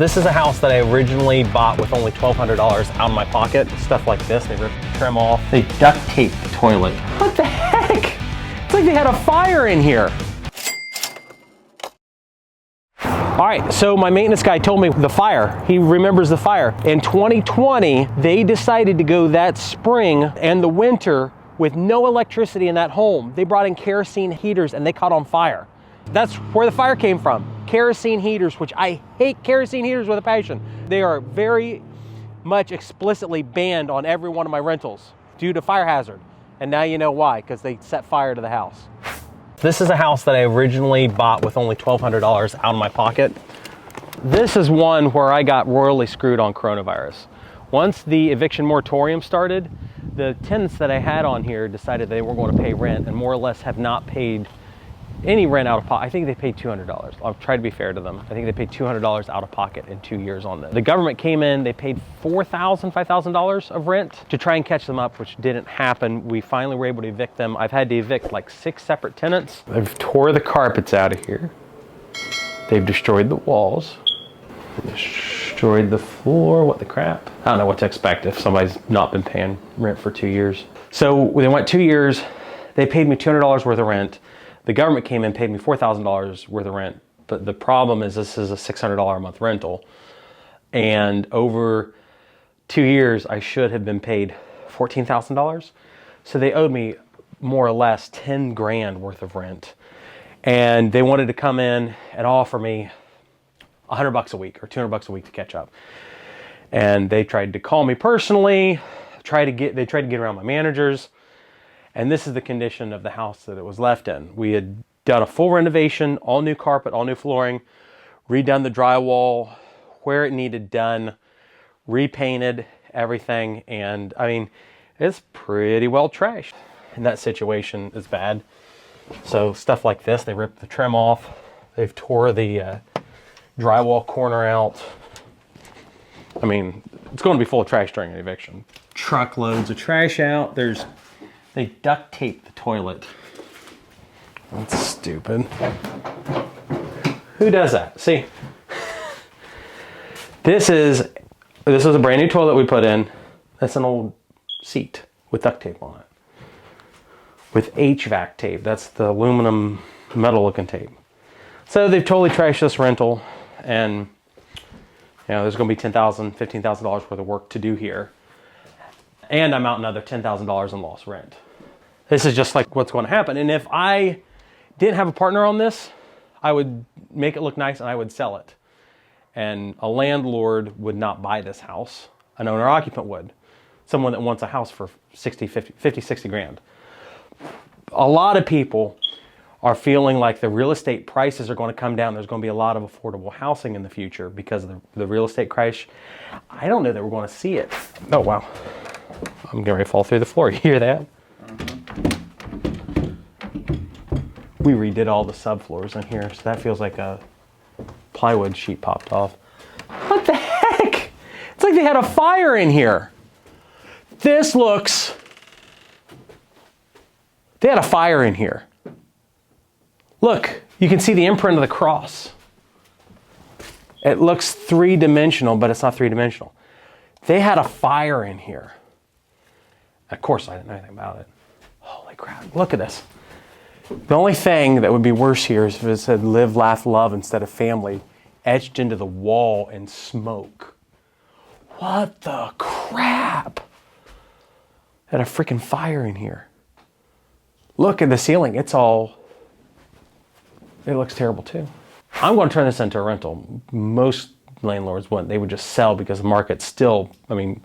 This is a house that I originally bought with only $1,200 out of my pocket. Stuff like this, they rip the trim off. They duct tape the toilet. What the heck? It's like they had a fire in here. All right, so my maintenance guy told me the fire. He remembers the fire. In 2020, they decided to go that spring and the winter with no electricity in that home. They brought in kerosene heaters and they caught on fire. That's where the fire came from. Kerosene heaters, which I hate kerosene heaters with a passion. They are very much explicitly banned on every one of my rentals due to fire hazard. And now you know why, because they set fire to the house. This is a house that I originally bought with only $1,200 out of my pocket. This is one where I got royally screwed on coronavirus. Once the eviction moratorium started, the tenants that I had on here decided they weren't going to pay rent and more or less have not paid any rent out of pocket. I think they paid $200. I'll try to be fair to them. I think they paid $200 out of pocket in 2 years on this. The government came in, they paid $4,000, $5,000 of rent to try and catch them up, which didn't happen. We finally were able to evict them. I've had to evict like 6 separate tenants. They've tore the carpets out of here. They've destroyed the walls. Destroyed the floor. What the crap? I don't know what to expect if somebody's not been paying rent for 2 years. So they went 2 years. They paid me $200 worth of rent. The government came in and paid me $4,000 worth of rent. But the problem is this is a $600 a month rental. And over 2 years, I should have been paid $14,000. So they owed me more or less 10 grand worth of rent. And they wanted to come in and offer me $100 a week or $200 a week to catch up. And they tried to call me personally, they tried to get around my managers. And this is the condition of the house that it was left in. We had done a full renovation, all new carpet, all new flooring, redone the drywall where it needed done, repainted everything. And I mean, it's pretty well trashed. And that situation is bad. So stuff like this, they ripped the trim off. They've tore the drywall corner out. I mean, it's going to be full of trash during an eviction. Truckloads of trash out. They duct tape the toilet. That's stupid. Who does that? See, this is a brand new toilet we put in. That's an old seat with duct tape on it. With HVAC tape. That's the aluminum metal looking tape. So they've totally trashed this rental, and you know there's going to be $10,000, $15,000 worth of work to do here. And I'm out another $10,000 in lost rent. This is just like what's going to happen. And if I didn't have a partner on this, I would make it look nice and I would sell it. And a landlord would not buy this house. An owner occupant would. Someone that wants a house for 60 grand. A lot of people are feeling like the real estate prices are going to come down. There's going to be a lot of affordable housing in the future because of the real estate crash. I don't know that we're going to see it. Oh, wow. I'm getting ready to fall through the floor. You hear that? We redid all the subfloors in here, so that feels like a plywood sheet popped off. What the heck? It's like they had a fire in here. This looks... They had a fire in here. Look, you can see the imprint of the cross. It looks three-dimensional, but it's not three-dimensional. They had a fire in here. Of course, I didn't know anything about it. Holy crap, look at this. The only thing that would be worse here is if it said live, laugh, love instead of family, etched into the wall in smoke. What the crap? Had a freaking fire in here. Look at the ceiling, it looks terrible too. I'm going to turn this into a rental. Most landlords wouldn't. They would just sell because the market's still, I mean,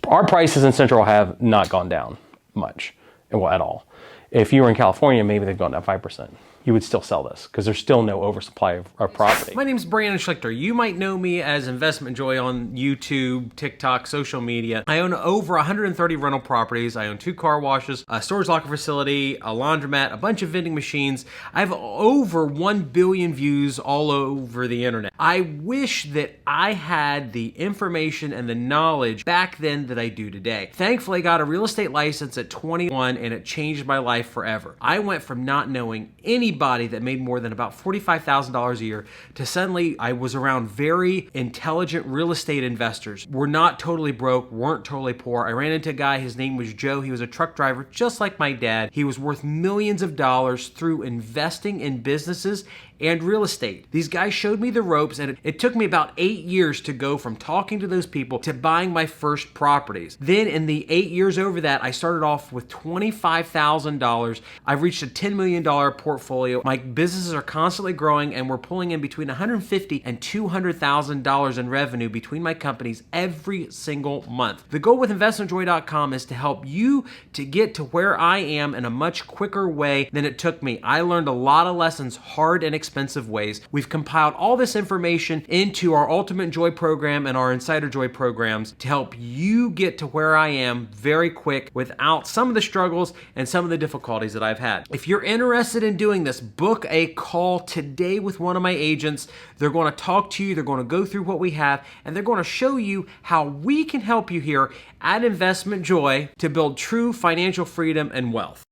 our prices in Central have not gone down much, well, at all. If you were in California, maybe they've gone down 5%. You would still sell this because there's still no oversupply of property. My name's Brandon Schlichter. You might know me as Investment Joy on YouTube, TikTok, social media. I own over 130 rental properties. I own 2 car washes, a storage locker facility, a laundromat, a bunch of vending machines. I have over 1 billion views all over the internet. I wish that I had the information and the knowledge back then that I do today. Thankfully, I got a real estate license at 21 and it changed my life forever. I went from not knowing any anybody that made more than about $45,000 a year to suddenly I was around very intelligent real estate investors. We're not totally broke, weren't totally poor. I ran into a guy, his name was Joe. He was a truck driver just like my dad. He was worth millions of dollars through investing in businesses and real estate. These guys showed me the ropes, and it took me about 8 years to go from talking to those people to buying my first properties. Then in the 8 years over that, I started off with $25,000. I've reached a $10 million portfolio. My businesses are constantly growing, and we're pulling in between $150,000 and $200,000 in revenue between my companies every single month. The goal with investmentjoy.com is to help you to get to where I am in a much quicker way than it took me. I learned a lot of lessons, hard and expensive ways. We've compiled all this information into our Ultimate Joy program and our Insider Joy programs to help you get to where I am very quick without some of the struggles and some of the difficulties that I've had. If you're interested in doing this, book a call today with one of my agents. They're going to talk to you, they're going to go through what we have, and they're going to show you how we can help you here at Investment Joy to build true financial freedom and wealth.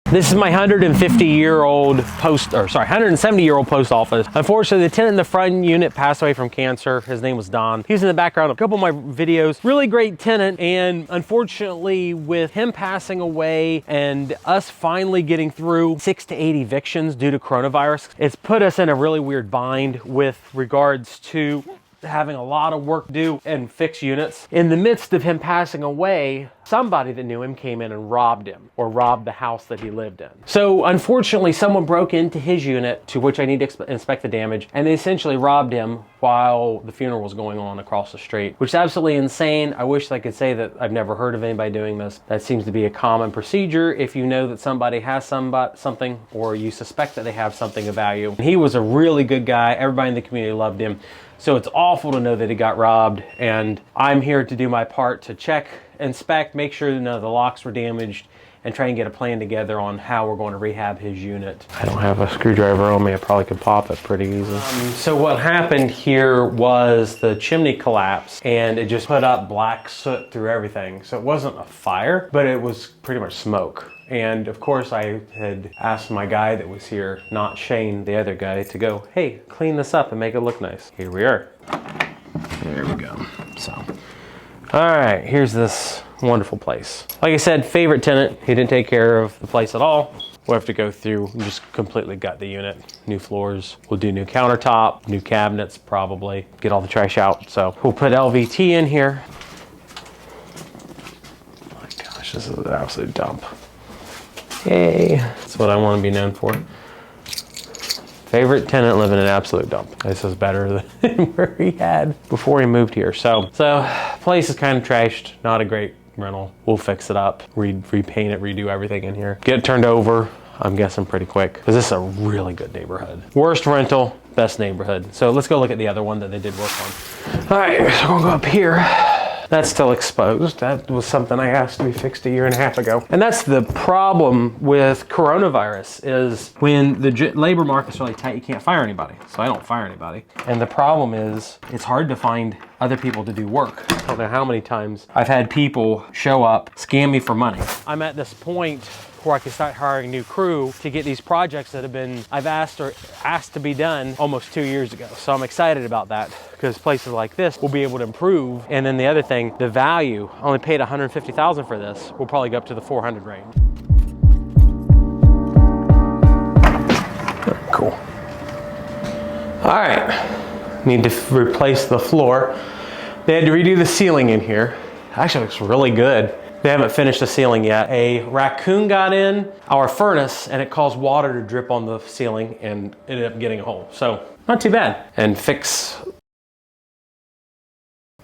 This is my 170-year-old post office. Unfortunately, the tenant in the front unit passed away from cancer. His name was Don. He's in the background of a couple of my videos. Really great tenant, and unfortunately, with him passing away and us finally getting through 6 to 8 evictions due to coronavirus, it's put us in a really weird bind with regards to having a lot of work to do and fix units. In the midst of him passing away, somebody that knew him came in and robbed him, or robbed the house that he lived in. So unfortunately, someone broke into his unit, to which I need to inspect the damage, and they essentially robbed him while the funeral was going on across the street, which is absolutely insane. I wish I could say that I've never heard of anybody doing this. That seems to be a common procedure if you know that somebody has something, or you suspect that they have something of value. He was a really good guy. Everybody in the community loved him. So it's awful to know that he got robbed, and I'm here to do my part to check, inspect, make sure none of the locks were damaged, and try and get a plan together on how we're going to rehab his unit. I don't have a screwdriver on me. I probably could pop it pretty easily. So what happened here was the chimney collapsed, and it just put up black soot through everything. So it wasn't a fire, but it was pretty much smoke. And of course I had asked my guy that was here, not Shane, the other guy, to go, hey, clean this up and make it look nice. Here we are. There we go. So, all right, here's this wonderful place. Like I said, favorite tenant. He didn't take care of the place at all. We'll have to go through and just completely gut the unit. New floors. We'll do new countertop, new cabinets probably, get all the trash out. So we'll put LVT in here. Oh my gosh, this is an absolute dump. Yay, that's what I want to be known for. Favorite tenant living in an absolute dump. This is better than where he had before he moved here. So place is kind of trashed, not a great rental. We'll fix it up, repaint it, redo everything in here. Get it turned over, I'm guessing pretty quick, because this is a really good neighborhood. Worst rental, best neighborhood. So let's go look at the other one that they did work on. All right, so we'll go up here. That's still exposed. That was something I asked to be fixed a year and a half ago. And that's the problem with coronavirus, is when the labor market's really tight, you can't fire anybody. So I don't fire anybody. And the problem is, it's hard to find other people to do work. I don't know how many times I've had people show up, scam me for money. I'm at this point where I can start hiring new crew to get these projects that I've asked to be done almost 2 years ago. So I'm excited about that, because places like this will be able to improve. And then the other thing, the value, I only paid $150,000 for this. We'll probably go up to the 400 range. Cool. All right, need to replace the floor. They had to redo the ceiling in here. Actually, it looks really good. They haven't finished the ceiling yet. A raccoon got in our furnace and it caused water to drip on the ceiling and ended up getting a hole. So not too bad. And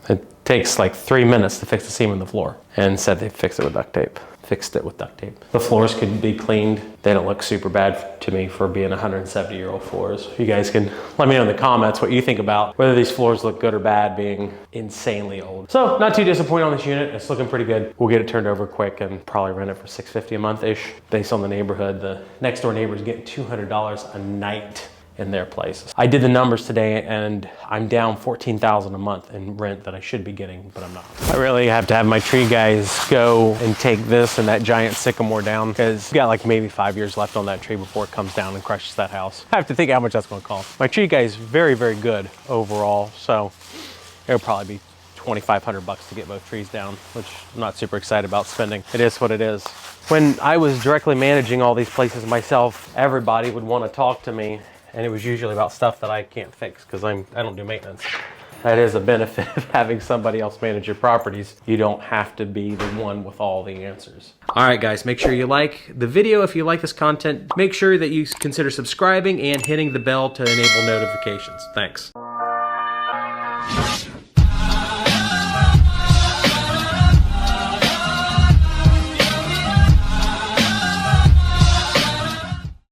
it takes like 3 minutes to fix the seam in the floor, and said they fixed it with duct tape. Fixed it with duct tape. The floors could be cleaned. They don't look super bad to me for being 170-year-old floors. You guys can let me know in the comments what you think about whether these floors look good or bad being insanely old. So not too disappointed on this unit. It's looking pretty good. We'll get it turned over quick and probably rent it for $650 a month-ish. Based on the neighborhood, the next door neighbor is getting $200 a night in their place. I did the numbers today and I'm down $14,000 a month in rent that I should be getting, but I'm not. I really have to have my tree guys go and take this and that giant sycamore down, because we got like maybe 5 years left on that tree before it comes down and crushes that house. I have to think how much that's gonna cost. My tree guy is very, very good overall, so it'll probably be $2,500 to get both trees down, which I'm not super excited about spending. It is what it is. When I was directly managing all these places myself, everybody would want to talk to me, and it was usually about stuff that I can't fix because I don't do maintenance. That is a benefit of having somebody else manage your properties. You don't have to be the one with all the answers. All right, guys, make sure you like the video if you like this content. Make sure that you consider subscribing and hitting the bell to enable notifications. Thanks.